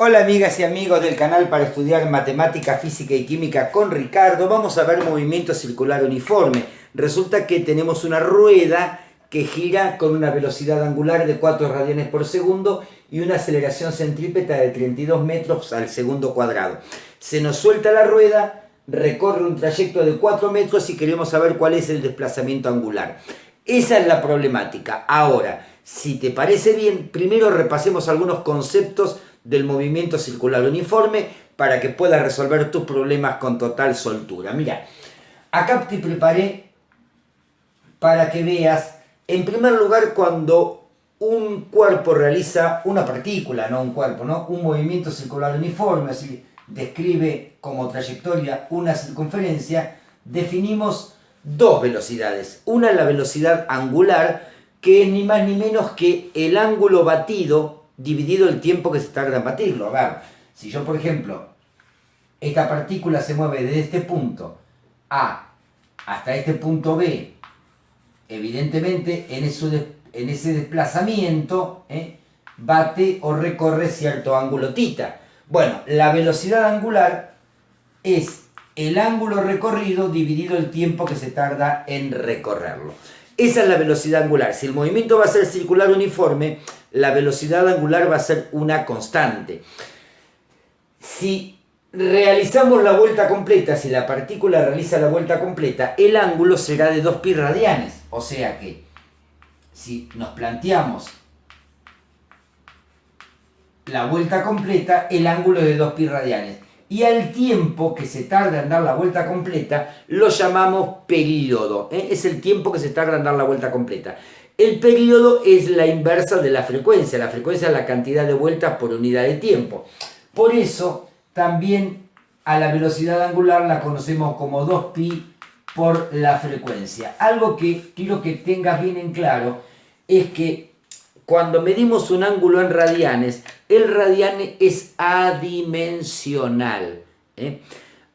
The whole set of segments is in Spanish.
Hola amigas y amigos del canal para estudiar matemática, física y química con Ricardo. Vamos a ver movimiento circular uniforme. Resulta que tenemos una rueda que gira con una velocidad angular de 4 radianes por segundo y una aceleración centrípeta de 32 metros al segundo cuadrado. Se nos suelta la rueda, recorre un trayecto de 4 metros y queremos saber cuál es el desplazamiento angular. Esa es la problemática. Ahora, si te parece bien, primero repasemos algunos conceptos del movimiento circular uniforme para que puedas resolver tus problemas con total soltura. Mira, acá te preparé para que veas, en primer lugar, cuando un cuerpo realiza una partícula, no un cuerpo, ¿no? Un movimiento circular uniforme, así describe como trayectoria una circunferencia, definimos dos velocidades. Una es la velocidad angular, que es ni más ni menos que el ángulo batido dividido el tiempo que se tarda en batirlo. A ver, si yo, por ejemplo, esta partícula se mueve desde este punto A hasta este punto B, evidentemente en ese desplazamiento bate o recorre cierto ángulo θ. Bueno, la velocidad angular es el ángulo recorrido dividido el tiempo que se tarda en recorrerlo. Esa es la velocidad angular. Si el movimiento va a ser circular uniforme, la velocidad angular va a ser una constante. Si realizamos la vuelta completa, si la partícula realiza la vuelta completa, el ángulo será de 2π radianes. O sea que, si nos planteamos la vuelta completa, el ángulo es de 2π radianes. Y al tiempo que se tarda en dar la vuelta completa, lo llamamos período. Es el tiempo que se tarda en dar la vuelta completa. El período es la inversa de la frecuencia. La frecuencia es la cantidad de vueltas por unidad de tiempo. Por eso, también a la velocidad angular la conocemos como 2π por la frecuencia. Algo que quiero que tengas bien en claro es que cuando medimos un ángulo en radianes, el radiane es adimensional.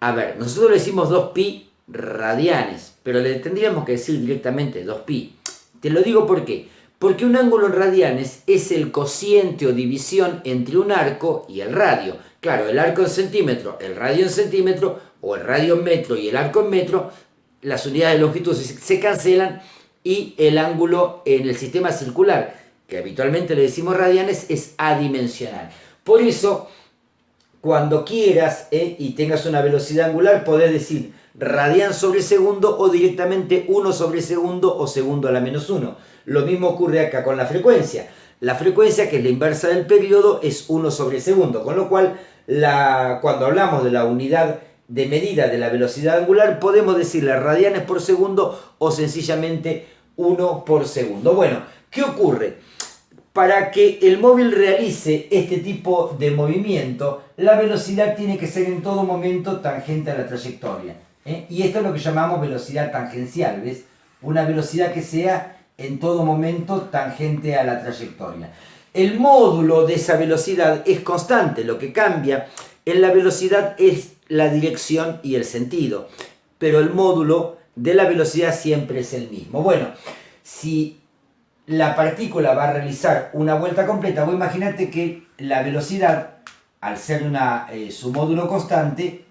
A ver, nosotros le decimos 2π radianes, pero le tendríamos que decir directamente 2π. Te lo digo por qué. Porque un ángulo en radianes es el cociente o división entre un arco y el radio. Claro, el arco en centímetro, el radio en centímetro, o el radio en metro y el arco en metro, las unidades de longitud se cancelan y el ángulo en el sistema circular, que habitualmente le decimos radianes, es adimensional. Por eso, cuando quieras y tengas una velocidad angular, podés decir radian sobre segundo o directamente 1 sobre segundo o segundo a la menos 1. Lo mismo ocurre acá con la frecuencia. La frecuencia, que es la inversa del periodo, es 1 sobre segundo, con lo cual cuando hablamos de la unidad de medida de la velocidad angular, podemos decirle radianes por segundo o sencillamente 1 por segundo. Bueno, ¿qué ocurre? Para que el móvil realice este tipo de movimiento, la velocidad tiene que ser en todo momento tangente a la trayectoria. Y esto es lo que llamamos velocidad tangencial, ¿ves? Una velocidad que sea en todo momento tangente a la trayectoria. El módulo de esa velocidad es constante, lo que cambia en la velocidad es la dirección y el sentido, pero el módulo de la velocidad siempre es el mismo. Bueno, si la partícula va a realizar una vuelta completa, vos imaginate que la velocidad, al ser su módulo constante,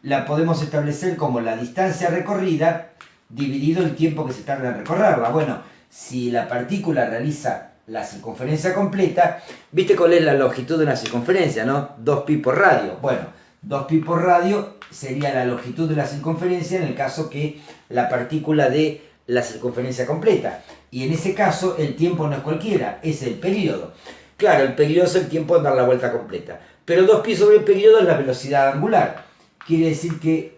la podemos establecer como la distancia recorrida dividido el tiempo que se tarda en recorrerla. Bueno, si la partícula realiza la circunferencia completa, ¿viste cuál es la longitud de una circunferencia, no? 2π por radio. Bueno, 2π por radio sería la longitud de la circunferencia en el caso que la partícula dé la circunferencia completa. Y en ese caso el tiempo no es cualquiera, es el periodo. Claro, el periodo es el tiempo de dar la vuelta completa. Pero 2π sobre el periodo es la velocidad angular. Quiere decir que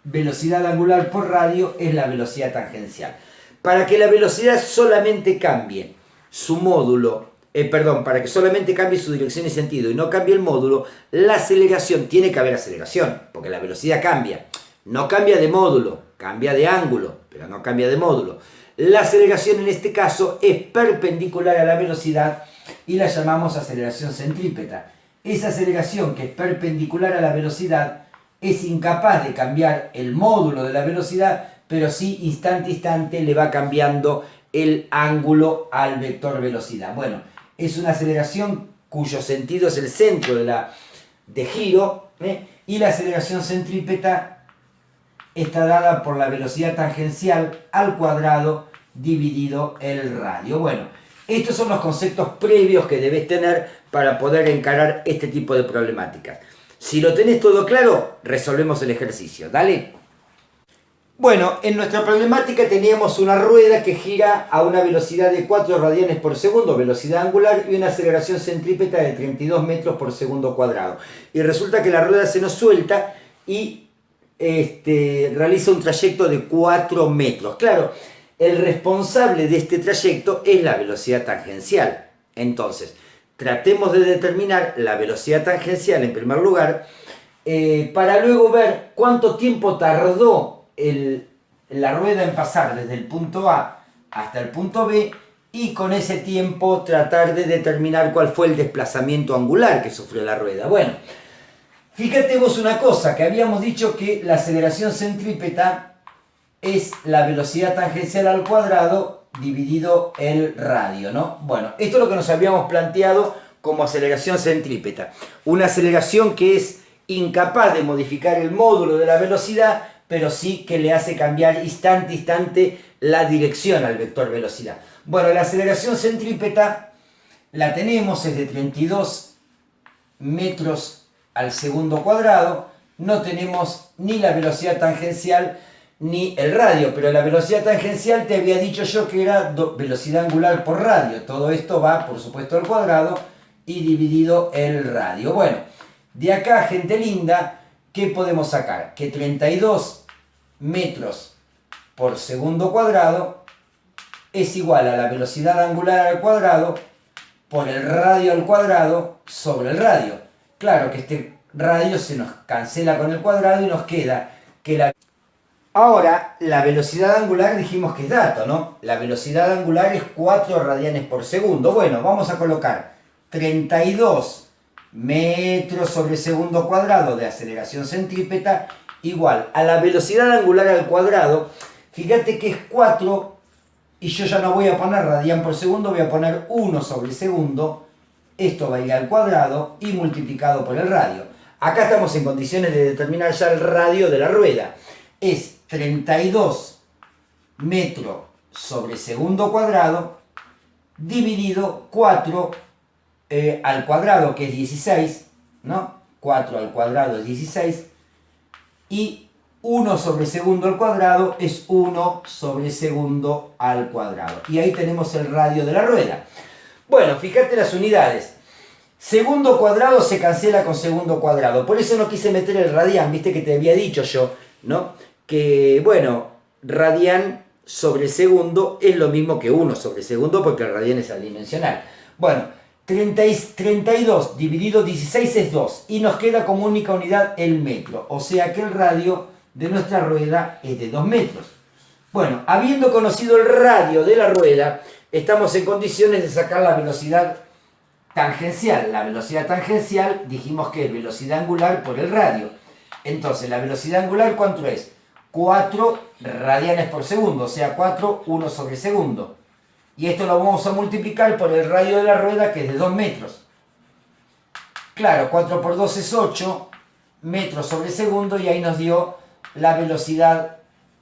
velocidad angular por radio es la velocidad tangencial. Para que la velocidad solamente cambie su módulo, para que solamente cambie su dirección y sentido y no cambie el módulo, la aceleración, tiene que haber aceleración, porque la velocidad cambia. No cambia de módulo, cambia de ángulo, pero no cambia de módulo. La aceleración en este caso es perpendicular a la velocidad y la llamamos aceleración centrípeta. Esa aceleración que es perpendicular a la velocidad es incapaz de cambiar el módulo de la velocidad, pero sí instante a instante le va cambiando el ángulo al vector velocidad. Bueno, es una aceleración cuyo sentido es el centro de giro, y la aceleración centrípeta está dada por la velocidad tangencial al cuadrado dividido el radio. Bueno, estos son los conceptos previos que debes tener para poder encarar este tipo de problemáticas. Si lo tenés todo claro, resolvemos el ejercicio. Dale. Bueno, en nuestra problemática teníamos una rueda que gira a una velocidad de 4 radianes por segundo, velocidad angular, y una aceleración centrípeta de 32 metros por segundo cuadrado. Y resulta que la rueda se nos suelta y realiza un trayecto de 4 metros. Claro, el responsable de este trayecto es la velocidad tangencial. Entonces, tratemos de determinar la velocidad tangencial en primer lugar, para luego ver cuánto tiempo tardó la rueda en pasar desde el punto A hasta el punto B, y con ese tiempo tratar de determinar cuál fue el desplazamiento angular que sufrió la rueda. Bueno, fíjate vos una cosa, que habíamos dicho que la aceleración centrípeta es la velocidad tangencial al cuadrado dividido el radio, ¿no? Bueno, esto es lo que nos habíamos planteado como aceleración centrípeta. Una aceleración que es incapaz de modificar el módulo de la velocidad, pero sí que le hace cambiar instante a instante la dirección al vector velocidad. Bueno, la aceleración centrípeta la tenemos, es de 32 metros al segundo cuadrado. No tenemos ni la velocidad tangencial ni el radio, pero la velocidad tangencial te había dicho yo que era velocidad angular por radio. Todo esto va, por supuesto, al cuadrado y dividido el radio. Bueno, de acá, gente linda, ¿qué podemos sacar? Que 32 metros por segundo cuadrado es igual a la velocidad angular al cuadrado por el radio al cuadrado sobre el radio. Claro que este radio se nos cancela con el cuadrado y nos queda que la... Ahora, la velocidad angular dijimos que es dato, ¿no? La velocidad angular es 4 radianes por segundo. Bueno, vamos a colocar 32 metros sobre segundo cuadrado de aceleración centrípeta igual a la velocidad angular al cuadrado. Fíjate que es 4 y yo ya no voy a poner radian por segundo, voy a poner 1 sobre segundo. Esto va a ir al cuadrado y multiplicado por el radio. Acá estamos en condiciones de determinar ya el radio de la rueda. Es 32 metros sobre segundo cuadrado dividido 4 al cuadrado, que es 16, ¿no? 4 al cuadrado es 16, y 1 sobre segundo al cuadrado es 1 sobre segundo al cuadrado. Y ahí tenemos el radio de la rueda. Bueno, fíjate las unidades. Segundo cuadrado se cancela con segundo cuadrado. Por eso no quise meter el radian, viste que te había dicho yo, ¿no? Que, bueno, radian sobre segundo es lo mismo que 1 sobre segundo, porque el radian es adimensional. Bueno, 32 dividido 16 es 2, y nos queda como única unidad el metro, o sea que el radio de nuestra rueda es de 2 metros. Bueno, habiendo conocido el radio de la rueda, estamos en condiciones de sacar la velocidad tangencial. La velocidad tangencial dijimos que es velocidad angular por el radio. Entonces, la velocidad angular, ¿cuánto es? 4 radianes por segundo, o sea, 4, 1 sobre segundo. Y esto lo vamos a multiplicar por el radio de la rueda, que es de 2 metros. Claro, 4 por 2 es 8 metros sobre segundo, y ahí nos dio la velocidad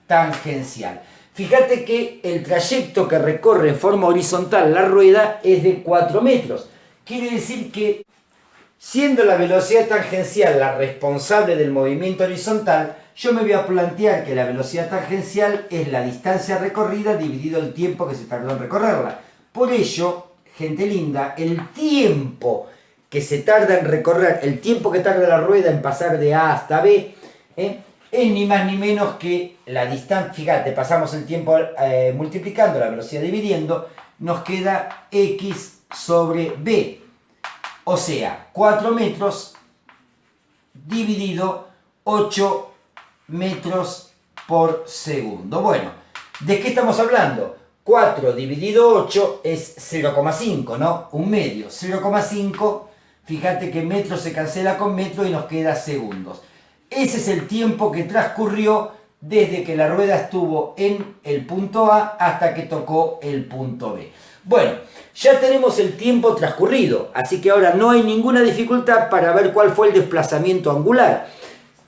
tangencial. Fíjate que el trayecto que recorre en forma horizontal la rueda es de 4 metros. Quiere decir que, siendo la velocidad tangencial la responsable del movimiento horizontal, yo me voy a plantear que la velocidad tangencial es la distancia recorrida dividido el tiempo que se tardó en recorrerla. Por ello, gente linda, el tiempo que se tarda en recorrer, el tiempo que tarda la rueda en pasar de A hasta B, es ni más ni menos que la distancia. Fíjate, pasamos el tiempo multiplicando, la velocidad dividiendo, nos queda X sobre B. O sea, 4 metros dividido 8 metros por segundo. Bueno, ¿de qué estamos hablando? 4 dividido 8 es 0,5, ¿no? Un medio. 0,5, fíjate que metro se cancela con metro y nos queda segundos. Ese es el tiempo que transcurrió desde que la rueda estuvo en el punto A hasta que tocó el punto B. Bueno, Ya tenemos el tiempo transcurrido, así que ahora no hay ninguna dificultad para ver cuál fue el desplazamiento angular.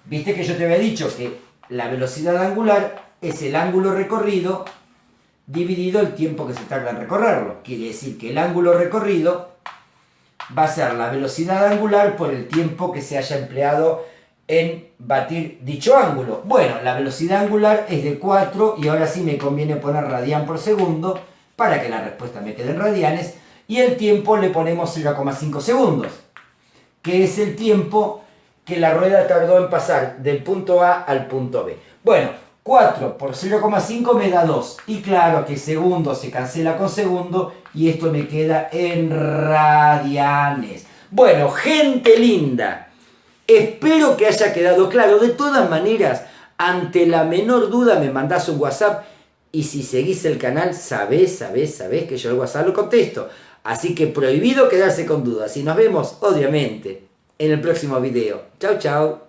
Viste que yo te había dicho que la velocidad angular es el ángulo recorrido dividido el tiempo que se tarda en recorrerlo. Quiere decir que el ángulo recorrido va a ser la velocidad angular por el tiempo que se haya empleado en batir dicho ángulo. Bueno, la velocidad angular es de 4 y ahora sí me conviene poner radian por segundo para que la respuesta me quede en radianes, y el tiempo le ponemos 0,5 segundos, que es el tiempo que la rueda tardó en pasar del punto A al punto B. Bueno, 4 por 0,5 me da 2, y claro que segundo se cancela con segundo y esto me queda en radianes. Bueno, gente linda, espero que haya quedado claro. De todas maneras, ante la menor duda me mandás un WhatsApp, y si seguís el canal sabés que yo el WhatsApp lo contesto. Así que prohibido quedarse con dudas, y nos vemos obviamente en el próximo video. Chau, chau.